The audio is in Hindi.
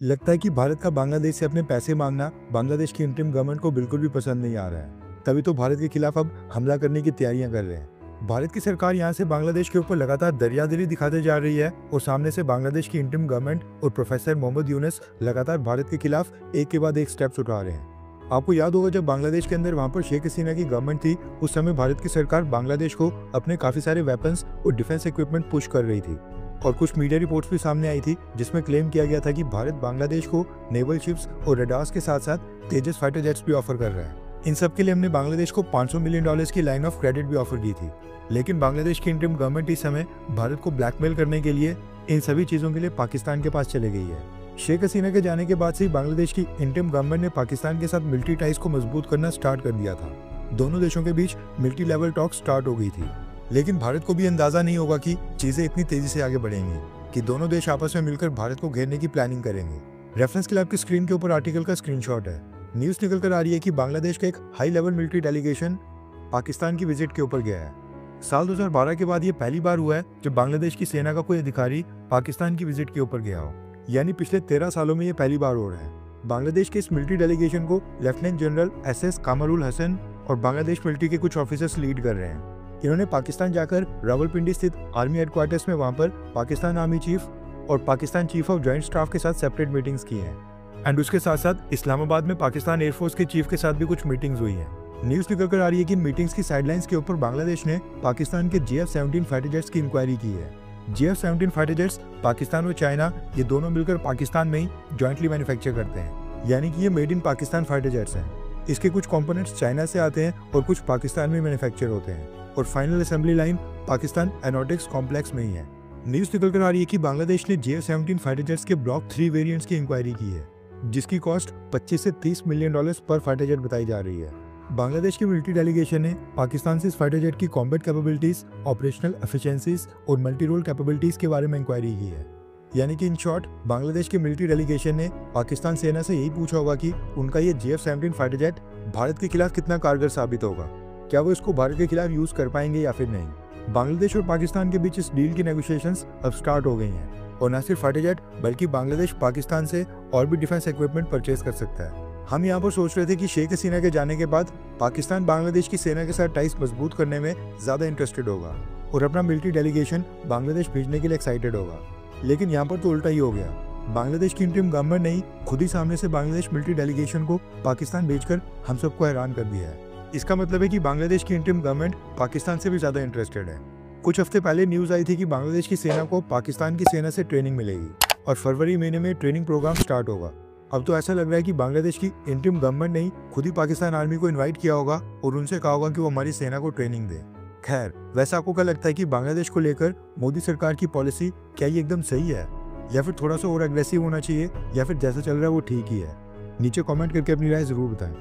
लगता है कि भारत का बांग्लादेश से अपने पैसे मांगना बांग्लादेश की इंटरिम गवर्नमेंट को बिल्कुल भी पसंद नहीं आ रहा है। तभी तो भारत के खिलाफ अब हमला करने की तैयारियां कर रहे हैं। भारत की सरकार यहां से बांग्लादेश के ऊपर लगातार दरियादिली दिखाते जा रही है और सामने से बांग्लादेश की इंटरिम गवर्नमेंट और प्रोफेसर मोहम्मद यूनुस लगातार भारत के खिलाफ एक के बाद एक स्टेप्स उठा रहे हैं। आपको याद होगा जब बांग्लादेश के अंदर वहां पर शेख हसीना की गवर्नमेंट थी, उस समय भारत की सरकार बांग्लादेश को अपने काफी सारे वेपन्स और डिफेंस इक्विपमेंट पुश कर रही थी और कुछ मीडिया रिपोर्ट्स भी सामने आई थी जिसमें क्लेम किया गया था कि भारत बांग्लादेश को नेवल शिप्स और रडार्स के साथ साथ तेजस फाइटर जेट्स भी ऑफर कर रहा है। इन सब के लिए हमने बांग्लादेश को $500 मिलियन की लाइन ऑफ क्रेडिट भी ऑफर की थी, लेकिन बांग्लादेश की इंटरिम गवर्नमेंट इस समय भारत को ब्लैकमेल करने के लिए इन सभी चीजों के लिए पाकिस्तान के पास चले गई है। शेख हसीना के जाने के बाद से बांग्लादेश की इंटरिम गवर्नमेंट ने पाकिस्तान के साथ मिलिट्री टाइज को मजबूत करना स्टार्ट कर दिया था। दोनों देशों के बीच मिलिट्री लेवल टॉक स्टार्ट हो गई थी, लेकिन भारत को भी अंदाजा नहीं होगा कि चीजें इतनी तेजी से आगे बढ़ेंगी कि दोनों देश आपस में मिलकर भारत को घेरने की प्लानिंग करेंगे। रेफरेंस के लिए आपकी स्क्रीन के ऊपर आर्टिकल का स्क्रीनशॉट है। न्यूज निकल कर आ रही है कि बांग्लादेश का एक high level military delegation Pakistan की विजिट के ऊपर गया है। साल 2012 के बाद ये पहली बार हुआ है जब बांग्लादेश की सेना का कोई अधिकारी पाकिस्तान की विजिट के ऊपर गया हो, यानी पिछले 13 सालों में ये पहली बार हो रहा है। बांग्लादेश के इस मिलिट्री डेलीगेशन को lieutenant general SS Kamrul Hasan और बांग्लादेश मिलिट्री के कुछ ऑफिसर्स लीड कर रहे हैं। इन्होंने पाकिस्तान जाकर रावलपिंडी स्थित आर्मी हेडक्वार्टर्स में वहां पर पाकिस्तान आर्मी चीफ और Pakistan chief of joint staff के साथ सेपरेट मीटिंग्स की हैं एंड उसके साथ साथ इस्लामाबाद में पाकिस्तान एयरफोर्स के चीफ के साथ भी कुछ मीटिंग्स हुई हैं। न्यूज निकल कर आ रही है कि मीटिंग्स की साइडलाइंस के ऊपर बांग्लादेश ने पाकिस्तान के GF-17 फाइटर जेट्स की इंक्वायरी की है। GF-17 फाइटर जेट्स पाकिस्तान और चाइना ये दोनों मिलकर पाकिस्तान में ही जॉइंटली मैन्युफैक्चर करते हैं, यानी कि ये made in Pakistan fighter jets हैं। इसके कुछ कंपोनेंट्स चाइना से आते हैं और कुछ पाकिस्तान में मैन्युफैक्चर होते हैं और final assembly line Pakistan aeronautics complex में ही है। न्यूज निकल कर आ रही है कि बांग्लादेश ने GF-17 फाइटर जेट्स के ब्लॉक 3 वेरिएंट्स की इंक्वायरी की है, जिसकी कॉस्ट $25 से $30 मिलियन पर फाइटर जेट बताई जा रही है। बांग्लादेश की मिलिट्री डेलीगेशन ने पाकिस्तान से इस फाइटर जेट की कॉम्बैट कैपेबिलिटीज, ऑपरेशनल एफिशिएंसीज और मल्टी रोल कैपेबिलिटीज के बारे में इंक्वायरी की है। यानी कि इन शॉर्ट बांग्लादेश की मिलिट्री डेलीगेशन ने पाकिस्तान सेना से यही पूछा होगा कि उनका ये GF-17 फाइटर जेट भारत के खिलाफ कितना कारगर साबित होगा, क्या वो इसको भारत के खिलाफ यूज कर पाएंगे या फिर नहीं। बांग्लादेश और पाकिस्तान के बीच इस डील की नेगोशिएशंस अब स्टार्ट हो गई हैं और न सिर्फ फाइटर जेट बल्कि बांग्लादेश पाकिस्तान से और भी डिफेंस इक्विपमेंट परचेज कर सकता है। हम यहाँ पर सोच रहे थे कि शेख हसीना के जाने के बाद पाकिस्तान बांग्लादेश की सेना के साथ टाइज मजबूत करने में ज्यादा इंटरेस्टेड होगा और अपना मिलिट्री डेलीगेशन बांग्लादेश भेजने के लिए एक्साइटेड होगा, लेकिन यहाँ पर तो उल्टा ही हो गया। बांग्लादेश की इंटरिम गवर्नमेंट ने ही खुद ही सामने से बांग्लादेश मिलिट्री डेलीगेशन को पाकिस्तान भेजकर हम सबको हैरान कर दिया है। इसका मतलब है कि बांग्लादेश की इंटरिम गवर्नमेंट पाकिस्तान से भी ज्यादा इंटरेस्टेड है। कुछ हफ्ते पहले न्यूज आई थी कि बांग्लादेश की सेना को पाकिस्तान की सेना से ट्रेनिंग मिलेगी और फरवरी महीने में ट्रेनिंग प्रोग्राम स्टार्ट होगा। अब तो ऐसा लग रहा है कि बांग्लादेश की इंटरिम गवर्नमेंट ने ही खुद ही पाकिस्तान आर्मी को इन्वाइट किया होगा और उनसे कहा होगा कि वो हमारी सेना को ट्रेनिंग दे। खैर, वैसा आपको क्या लगता है कि बांग्लादेश को लेकर मोदी सरकार की पॉलिसी क्या ये एकदम सही है या फिर थोड़ा सा और एग्रेसिव होना चाहिए या फिर जैसा चल रहा है वो ठीक ही है? नीचे कमेंट करके अपनी राय जरूर बताएं।